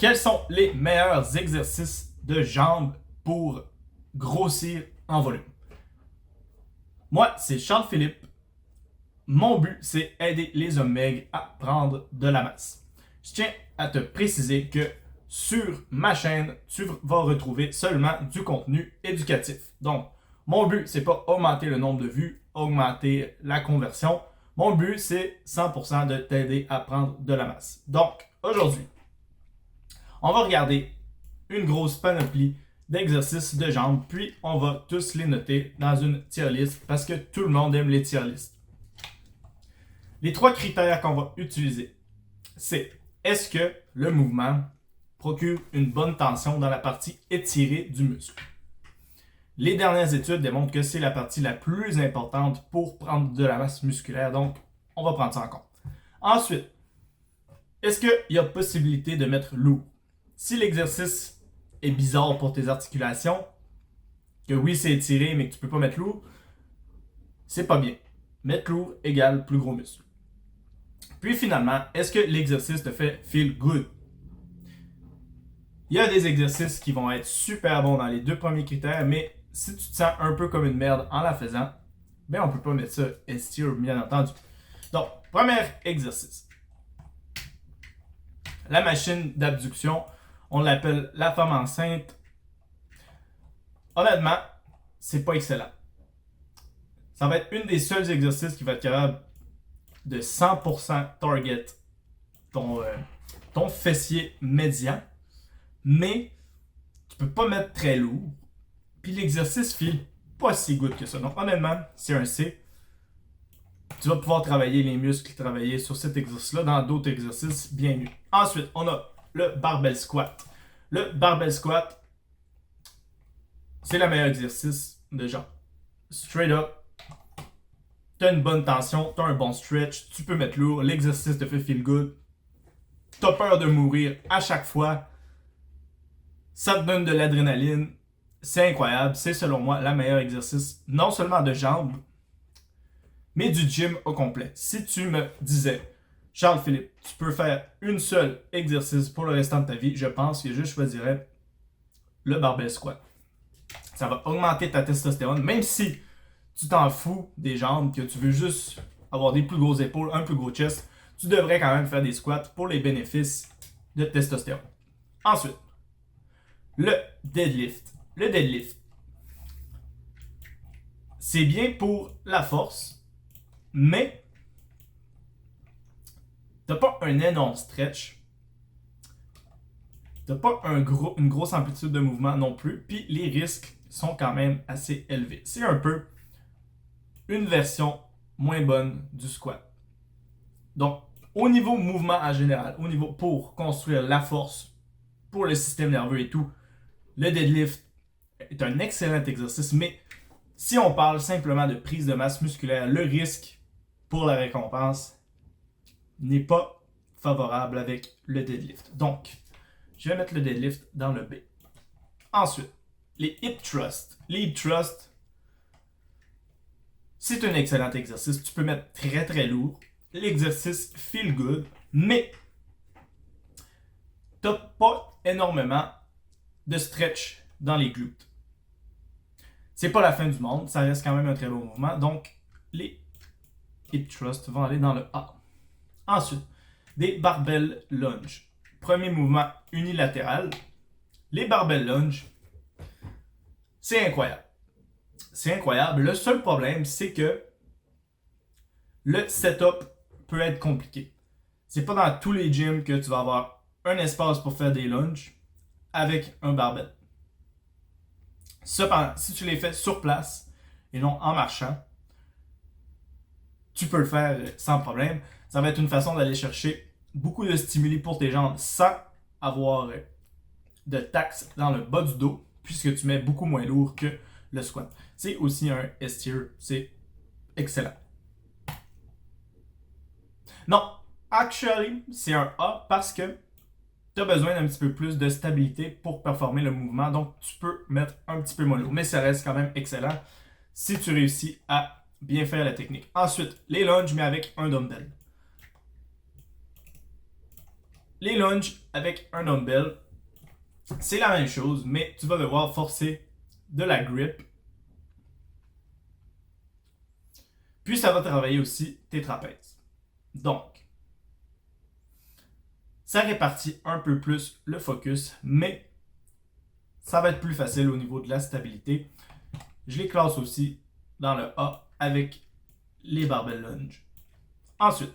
Quels sont les meilleurs exercices de jambes pour grossir en volume? Moi, c'est Charles-Philippe. Mon but, c'est aider les hommes maigres à prendre de la masse. Je tiens à te préciser que sur ma chaîne, tu vas retrouver seulement du contenu éducatif. Donc, mon but, c'est pas augmenter le nombre de vues, augmenter la conversion. Mon but, c'est 100% de t'aider à prendre de la masse. Donc, aujourd'hui, on va regarder une grosse panoplie d'exercices de jambes, puis on va tous les noter dans une tier list parce que tout le monde aime les tier lists. Les trois critères qu'on va utiliser, c'est est-ce que le mouvement procure une bonne tension dans la partie étirée du muscle? Les dernières études démontrent que c'est la partie la plus importante pour prendre de la masse musculaire, donc on va prendre ça en compte. Ensuite, est-ce qu'il y a possibilité de mettre lourd? Si l'exercice est bizarre pour tes articulations, que oui c'est étiré mais que tu peux pas mettre lourd, c'est pas bien. Mettre lourd égale plus gros muscle. Puis finalement, est-ce que l'exercice te fait feel good? Il y a des exercices qui vont être super bons dans les deux premiers critères, mais si tu te sens un peu comme une merde en la faisant, ben on peut pas mettre ça S tier, bien entendu. Donc, premier exercice. La machine d'abduction, on l'appelle la femme enceinte. Honnêtement, c'est pas excellent. Ça va être une des seuls exercices qui va être capable de 100% target ton fessier médian, mais tu peux pas mettre très lourd. Puis l'exercice file pas si good que ça. Donc honnêtement, c'est un C. Tu vas pouvoir travailler les muscles, travailler sur cet exercice-là dans d'autres exercices bien mieux. Ensuite, on a le barbell squat. Le barbell squat, c'est le meilleur exercice de jambes. Straight up, tu as une bonne tension, tu as un bon stretch, tu peux mettre lourd, l'exercice te fait feel good. Tu as peur de mourir à chaque fois. Ça te donne de l'adrénaline. C'est incroyable. C'est selon moi le meilleur exercice, non seulement de jambes, mais du gym au complet. Si tu me disais, Charles-Philippe, tu peux faire une seule exercice pour le restant de ta vie, je pense que je choisirais le barbell squat. Ça va augmenter ta testostérone, même si tu t'en fous des jambes, que tu veux juste avoir des plus grosses épaules, un plus gros chest, tu devrais quand même faire des squats pour les bénéfices de testostérone. Ensuite, le deadlift. Le deadlift, c'est bien pour la force, mais t'as pas un énorme stretch, t'as pas une grosse amplitude de mouvement non plus, puis les risques sont quand même assez élevés. C'est un peu une version moins bonne du squat. Donc, au niveau mouvement en général, au niveau pour construire la force pour le système nerveux et tout, le deadlift est un excellent exercice, mais si on parle simplement de prise de masse musculaire, le risque pour la récompense n'est pas favorable avec le deadlift. Donc, je vais mettre le deadlift dans le B. Ensuite, les hip thrusts. Les hip thrusts, c'est un excellent exercice. Tu peux mettre très très lourd. L'exercice feel good, mais tu n'as pas énormément de stretch dans les glutes. C'est pas la fin du monde, ça reste quand même un très beau mouvement. Donc, les hip thrusts vont aller dans le A. Ensuite, des barbell lunge. Premier mouvement unilatéral. Les barbell lunge, c'est incroyable. C'est incroyable. Le seul problème, c'est que le setup peut être compliqué. C'est pas dans tous les gyms que tu vas avoir un espace pour faire des lunges avec un barbell. Cependant, si tu les fais sur place et non en marchant, tu peux le faire sans problème. Ça va être une façon d'aller chercher beaucoup de stimuli pour tes jambes sans avoir de taxe dans le bas du dos, puisque tu mets beaucoup moins lourd que le squat. C'est aussi un S tier, c'est excellent. Non, actually, c'est un A parce que tu as besoin d'un petit peu plus de stabilité pour performer le mouvement, donc tu peux mettre un petit peu moins lourd, mais ça reste quand même excellent si tu réussis à bien faire la technique. Ensuite, les lunges, mais avec un dumbbell. Les lunges avec un dumbbell, c'est la même chose, mais tu vas devoir forcer de la grip. Puis ça va travailler aussi tes trapèzes. Donc, ça répartit un peu plus le focus, mais ça va être plus facile au niveau de la stabilité. Je les classe aussi dans le A avec les barbell lunge. Ensuite,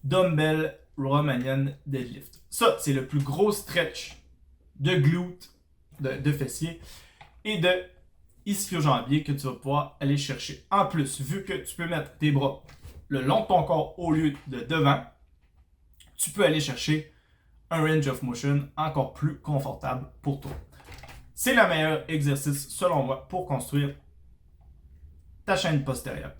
dumbbell Romanian deadlift. Ça, c'est le plus gros stretch de glute, de fessier et de ischio-jambier que tu vas pouvoir aller chercher. En plus, vu que tu peux mettre tes bras le long de ton corps au lieu de devant, tu peux aller chercher un range of motion encore plus confortable pour toi. C'est le meilleur exercice, selon moi, pour construire ta chaîne postérieure.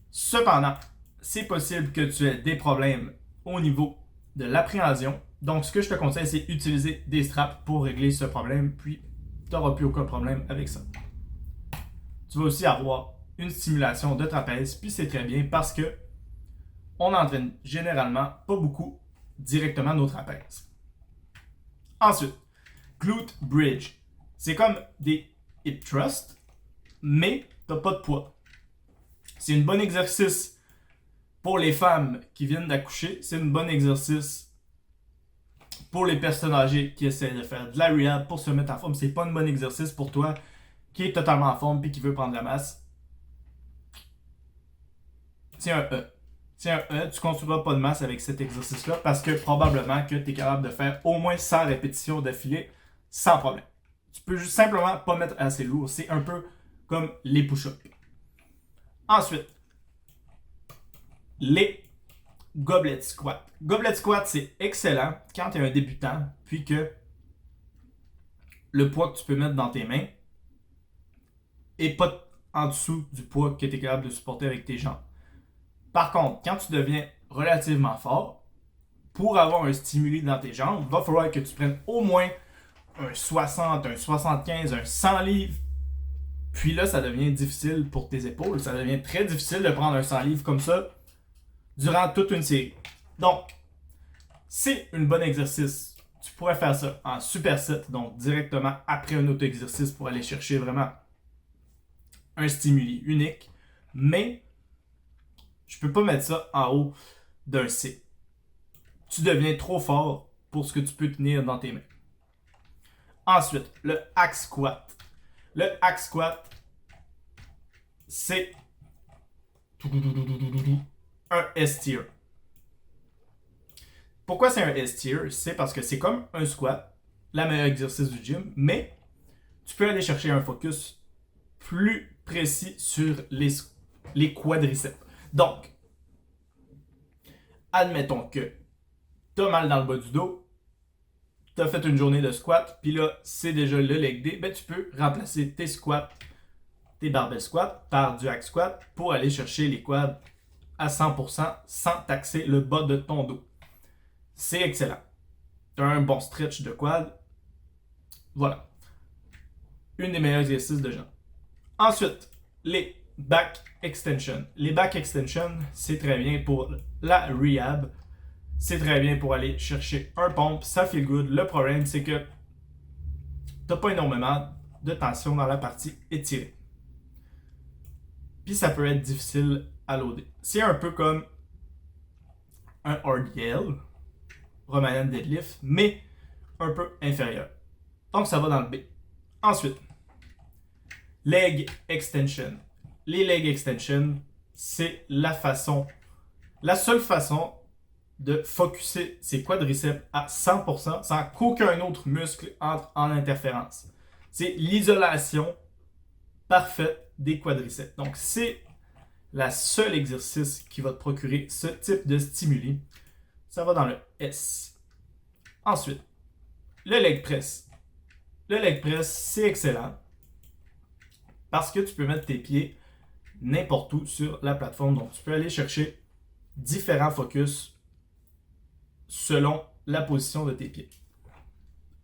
Cependant, c'est possible que tu aies des problèmes au niveau de l'appréhension. Donc, ce que je te conseille, c'est utiliser des straps pour régler ce problème, puis tu n'auras plus aucun problème avec ça. Tu vas aussi avoir une stimulation de trapèze, puis c'est très bien parce que on n'entraîne généralement pas beaucoup directement nos trapèzes. Ensuite, glute bridge. C'est comme des hip thrusts, mais tu n'as pas de poids. C'est un bon exercice pour les femmes qui viennent d'accoucher. C'est un bon exercice pour les personnes âgées qui essaient de faire de la rehab pour se mettre en forme. C'est pas un bon exercice pour toi qui est totalement en forme et qui veut prendre de la masse. C'est un E. C'est un E. Tu ne construiras pas de masse avec cet exercice-là parce que probablement que tu es capable de faire au moins 100 répétitions d'affilée sans problème. Tu peux juste simplement pas mettre assez lourd. C'est un peu comme les push-ups. Ensuite, les goblet squat. Goblet squat, c'est excellent quand tu es un débutant, puis que le poids que tu peux mettre dans tes mains n'est pas en dessous du poids que tu es capable de supporter avec tes jambes. Par contre, quand tu deviens relativement fort, pour avoir un stimuli dans tes jambes, il va falloir que tu prennes au moins un 60, un 75, un 100 livres. Puis là, ça devient difficile pour tes épaules. Ça devient très difficile de prendre un 100 livres comme ça durant toute une série. Donc, c'est un bon exercice. Tu pourrais faire ça en superset, donc directement après un auto-exercice pour aller chercher vraiment un stimuli unique. Mais je peux pas mettre ça en haut d'un C. Tu deviens trop fort pour ce que tu peux tenir dans tes mains. Ensuite, le hack squat. Le hack squat, c'est un S-tier. Pourquoi c'est un S-tier? C'est parce que c'est comme un squat, le meilleur exercice du gym, mais tu peux aller chercher un focus plus précis sur les quadriceps. Donc, admettons que tu as mal dans le bas du dos, tu as fait une journée de squat, puis là, c'est déjà le leg day, ben, tu peux remplacer tes squats, tes barbell squats par du hack squat pour aller chercher les quads à 100% sans taxer le bas de ton dos. C'est excellent. Tu as un bon stretch de quad. Voilà. Une des meilleurs exercices de jambes. Ensuite, les back extension. Les back extension, c'est très bien pour la rehab. C'est très bien pour aller chercher un pompe. Ça feel good. Le problème, c'est que tu n'as pas énormément de tension dans la partie étirée. Puis ça peut être difficile à loader. C'est un peu comme un RDL, Romanian deadlift, mais un peu inférieur. Donc ça va dans le B. Ensuite, leg extension. Les leg extension, c'est la seule façon de focusser ses quadriceps à 100% sans qu'aucun autre muscle entre en interférence. C'est l'isolation parfaite des quadriceps. Donc, c'est la seule exercice qui va te procurer ce type de stimuli. Ça va dans le S. Ensuite, le leg press. Le leg press, c'est excellent parce que tu peux mettre tes pieds n'importe où sur la plateforme. Donc, tu peux aller chercher différents focus selon la position de tes pieds.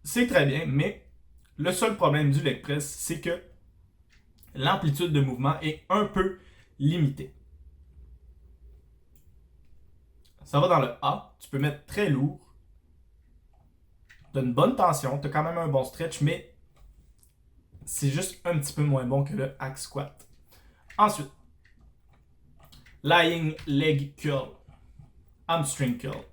C'est très bien, mais le seul problème du leg press, c'est que l'amplitude de mouvement est un peu limitée. ça va dans le A. Tu peux mettre très lourd. Tu as une bonne tension, tu as quand même un bon stretch, mais c'est juste un petit peu moins bon que le hack squat. Ensuite, lying leg curl, hamstring curl.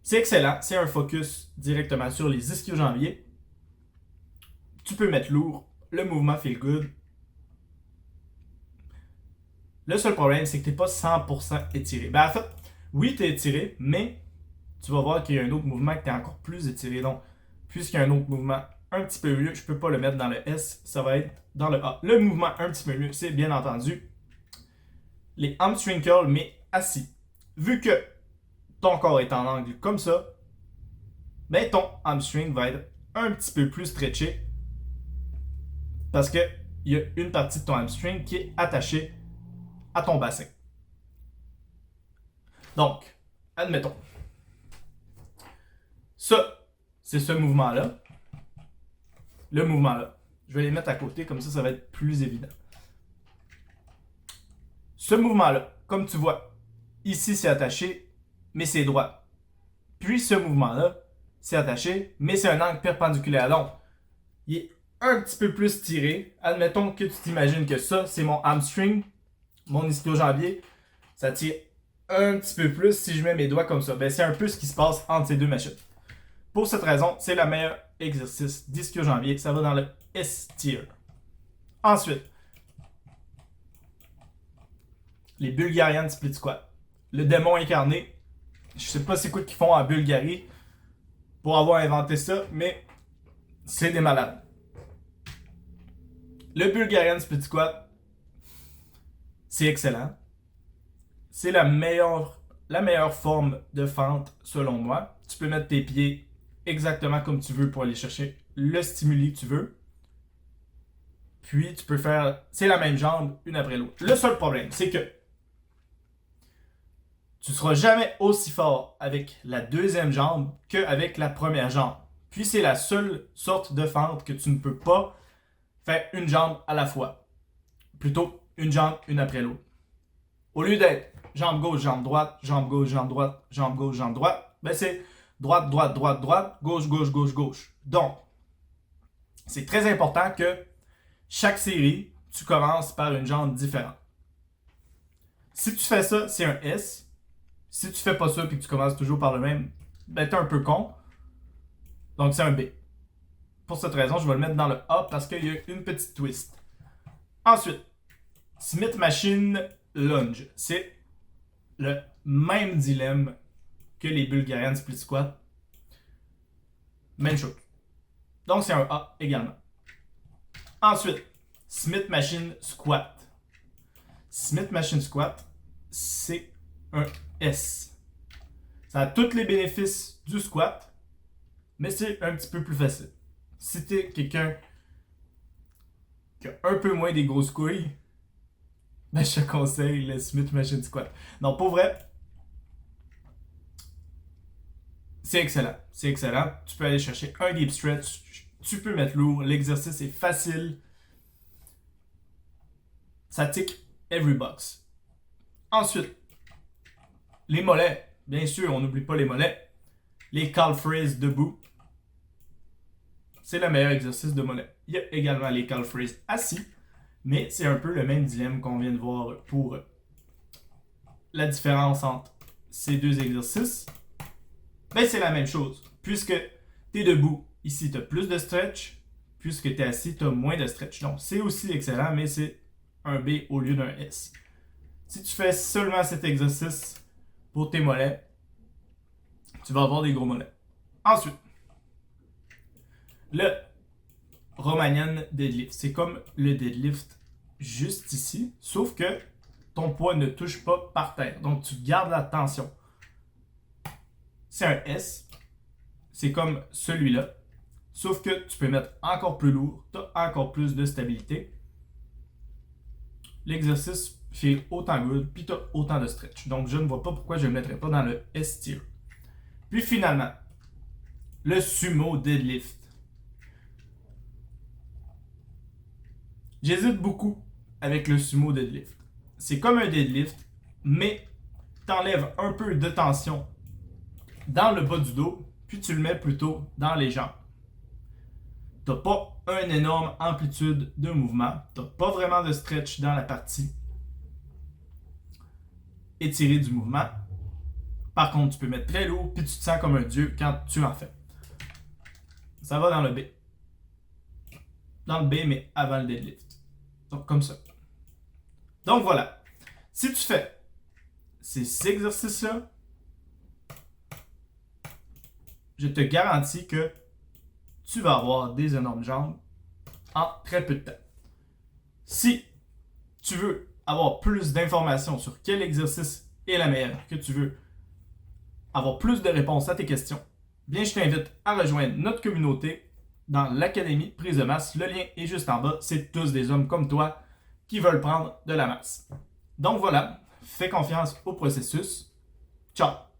C'est excellent, c'est un focus directement sur les ischio-jambiers. Tu peux mettre lourd, le mouvement feel good. Le seul problème, c'est que tu n'es pas 100% étiré. Ben, en fait, oui, tu es étiré, mais tu vas voir qu'il y a un autre mouvement que tu es encore plus étiré. Donc, puisqu'il y a un autre mouvement un petit peu mieux, je ne peux pas le mettre dans le S, ça va être dans le A. Le mouvement un petit peu mieux, c'est bien entendu les hamstring curls, mais assis. Vu que ton corps est en angle comme ça, ben ton hamstring va être un petit peu plus stretché parce qu'il y a une partie de ton hamstring qui est attachée à ton bassin. Donc, admettons, ça, c'est ce mouvement-là. Le mouvement-là. Je vais les mettre à côté, comme ça va être plus évident. Ce mouvement-là, comme tu vois, ici c'est attaché, mais c'est droit. Puis ce mouvement-là, c'est attaché, mais c'est un angle perpendiculaire. Donc, il est un petit peu plus tiré. Admettons que tu t'imagines que ça, c'est mon hamstring, mon ischio-jambier. Ça tire un petit peu plus si je mets mes doigts comme ça. Ben, c'est un peu ce qui se passe entre ces deux machines. Pour cette raison, c'est le meilleur exercice d'ischio-jambier. Ça va dans le S-tier. Ensuite, les Bulgarian Split Squat. Le démon incarné. Je sais pas c'est quoi qu'ils font en Bulgarie pour avoir inventé ça, mais c'est des malades. Le Bulgarian Split Squat, c'est excellent. C'est la meilleure forme de fente selon moi. Tu peux mettre tes pieds exactement comme tu veux pour aller chercher le stimuli que tu veux. Puis tu peux faire, c'est la même jambe une après l'autre. Le seul problème, c'est que tu ne seras jamais aussi fort avec la deuxième jambe qu'avec la première jambe. Puis c'est la seule sorte de fente que tu ne peux pas faire une jambe à la fois. Plutôt une jambe une après l'autre. Au lieu d'être jambe gauche, jambe droite, jambe gauche, jambe droite, jambe gauche, jambe droite, ben c'est droite, droite, droite, droite, gauche, gauche, gauche, gauche. Donc, c'est très important que chaque série, tu commences par une jambe différente. Si tu fais ça, c'est un S. Si tu fais pas ça et que tu commences toujours par le même, ben t'es un peu con. Donc c'est un B. Pour cette raison, je vais le mettre dans le A parce qu'il y a une petite twist. Ensuite, Smith Machine Lunge. C'est le même dilemme que les Bulgarian Split Squat. Même chose. Donc c'est un A également. Ensuite, Smith Machine Squat. Smith Machine Squat, c'est un S. Ça a tous les bénéfices du squat, mais c'est un petit peu plus facile. Si t'es quelqu'un qui a un peu moins des grosses couilles, ben je te conseille le Smith Machine Squat. Non, pour vrai, c'est excellent. C'est excellent. Tu peux aller chercher un deep stretch, tu peux mettre lourd, l'exercice est facile. Ça tique every box. Ensuite, les mollets. Bien sûr, on n'oublie pas les mollets. Les calf raises debout. C'est le meilleur exercice de mollet. Il y a également les calf raises assis, mais c'est un peu le même dilemme qu'on vient de voir pour la différence entre ces deux exercices. Ben, c'est la même chose. Puisque tu es debout, ici tu as plus de stretch. Puisque tu es assis, tu as moins de stretch. Donc, c'est aussi excellent, mais c'est un B au lieu d'un S. Si tu fais seulement cet exercice pour tes mollets, tu vas avoir des gros mollets. Ensuite, le Romanian deadlift. C'est comme le deadlift juste ici, sauf que ton poids ne touche pas par terre. Donc, tu gardes la tension. C'est un S. C'est comme celui-là. Sauf que tu peux mettre encore plus lourd. Tu as encore plus de stabilité. L'exercice fait autant good, puis tu as autant de stretch. Donc, je ne vois pas pourquoi je ne le mettrais pas dans le S tier. Puis finalement, le sumo deadlift. J'hésite beaucoup avec le sumo deadlift. C'est comme un deadlift, mais t'enlèves un peu de tension dans le bas du dos, puis tu le mets plutôt dans les jambes. T'as pas une énorme amplitude de mouvement, t'as pas vraiment de stretch dans la partie étirée du mouvement. Par contre, tu peux mettre très lourd, puis tu te sens comme un dieu quand tu en fais. Ça va dans le B. Dans le B, mais avant le deadlift. Donc, comme ça. Donc, voilà. Si tu fais ces exercices-là, je te garantis que tu vas avoir des énormes jambes en très peu de temps. Si tu veux avoir plus d'informations sur quel exercice est la meilleure, que tu veux avoir plus de réponses à tes questions, bien, je t'invite à rejoindre notre communauté dans l'Académie Prise de masse. Le lien est juste en bas. C'est tous des hommes comme toi qui veulent prendre de la masse. Donc voilà, fais confiance au processus. Ciao!